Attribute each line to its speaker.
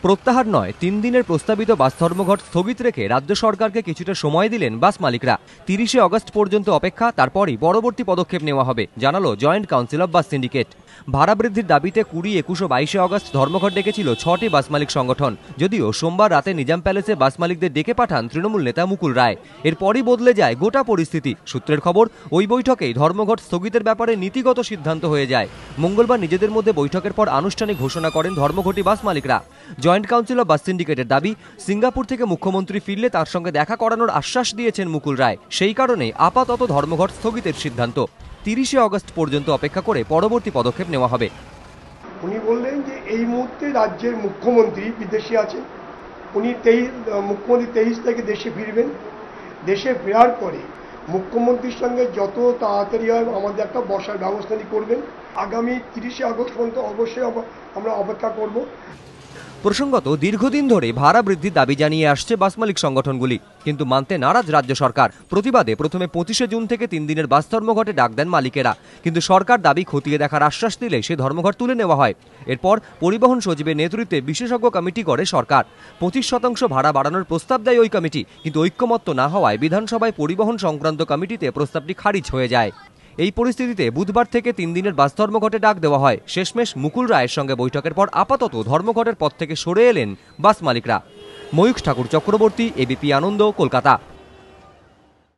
Speaker 1: প্রত্যাহার নয়, 3 দিনের প্রস্তাবিত বাস ধর্মঘট স্থগিত রেখে রাজ্য সরকারকে কিছুটা সময় দিলেন বাস মালিকরা। 30শে অগস্ট পর্যন্ত অপেক্ষা, তারপরই পরবর্তী পদক্ষেপ নেওয়া হবে, জানালো joint council of bus syndicate. ভাড়া বৃদ্ধির দাবিতে 20, 21 ও 22শে অগস্ট ধর্মঘট ডেকেছিল 6টি বাস মালিক সংগঠন। যদিও সোমবার রাতে নিজাম প্যালেসে বাস মালিকদের ডেকে পাঠান তৃণমূল নেতা মুকুল রায়। এরপরই বদলে যায় গোটা পরিস্থিতি। সূত্রের খবর, ওই বৈঠকেই ধর্মঘট স্থগিতের ব্যাপারে নীতিগত সিদ্ধান্ত হয়ে যায়। মঙ্গলবার নিজেদের মধ্যে বৈঠকের পর আনুষ্ঠানিক ঘোষণা করেন ধর্মঘটি বাস মালিকরা। জয়েন্ট কাউন্সিল অব বাস সিন্ডিকেটের দাবি, সিঙ্গাপুর থেকে মুখ্যমন্ত্রী ফিরলে তার সঙ্গে দেখা করানোর আশ্বাস দিয়েছেন মুকুল রায়। সেই কারণে আপাতত ধর্মঘট স্থগিতের সিদ্ধান্ত। 30শে অগস্ট পর্যন্ত অপেক্ষা করে পরবর্তী পদক্ষেপ নেওয়া হবে।
Speaker 2: উনি বললেন যে এই মুহূর্তে রাজ্যের মুখ্যমন্ত্রী বিদেশে আছেন। উনি মুখ্যমন্ত্রী 23 থেকে দেশে ফিরবেন। দেশে ফেরার পরে মুখ্যমন্ত্রীর সঙ্গে যত তাড়াতাড়ি হয় আমাদের একটা বসার ব্যবস্থা করবেন। আগামী 30শে আগস্ট পর্যন্ত অবশ্যই আমরা অপেক্ষা করব।
Speaker 1: প্রসঙ্গত, দীর্ঘদিন ধরে ভাড়া বৃদ্ধির দাবি জানিয়ে আসছে বাস মালিক সংগঠনগুলি, কিন্তু মানতে নারাজ রাজ্য সরকার। প্রতিবাদে প্রথমে 25শে জুন থেকে 3 দিনের বাস ধর্মঘটে ডাক দেন মালিকেরা, কিন্তু সরকার দাবি খতিয়ে দেখার আশ্বাস দিলে সে ধর্মঘট তুলে নেওয়া হয়। এরপর পরিবহন সচিবের নেতৃত্বে বিশেষজ্ঞ কমিটি করে সরকার। 25% ভাড়া বাড়ানোর প্রস্তাব দেয় ওই কমিটি, কিন্তু ঐক্যমত্য না হওয়ায় বিধানসভায় পরিবহন সংক্রান্ত কমিটিতে প্রস্তাবটি খারিজ হয়ে যায়। এই পরিস্থিতিতে বুধবার থেকে 3 দিনের বাস ধর্মঘটে ডাক দেওয়া হয়। শেষমেশ মুকুল রায়ের সঙ্গে বৈঠকের পর আপাতত ধর্মঘটের পথ থেকে সরে এলেন বাস মালিকরা। ময়ূখ ঠাকুর চক্রবর্তী, এবিপি আনন্দ, কলকাতা।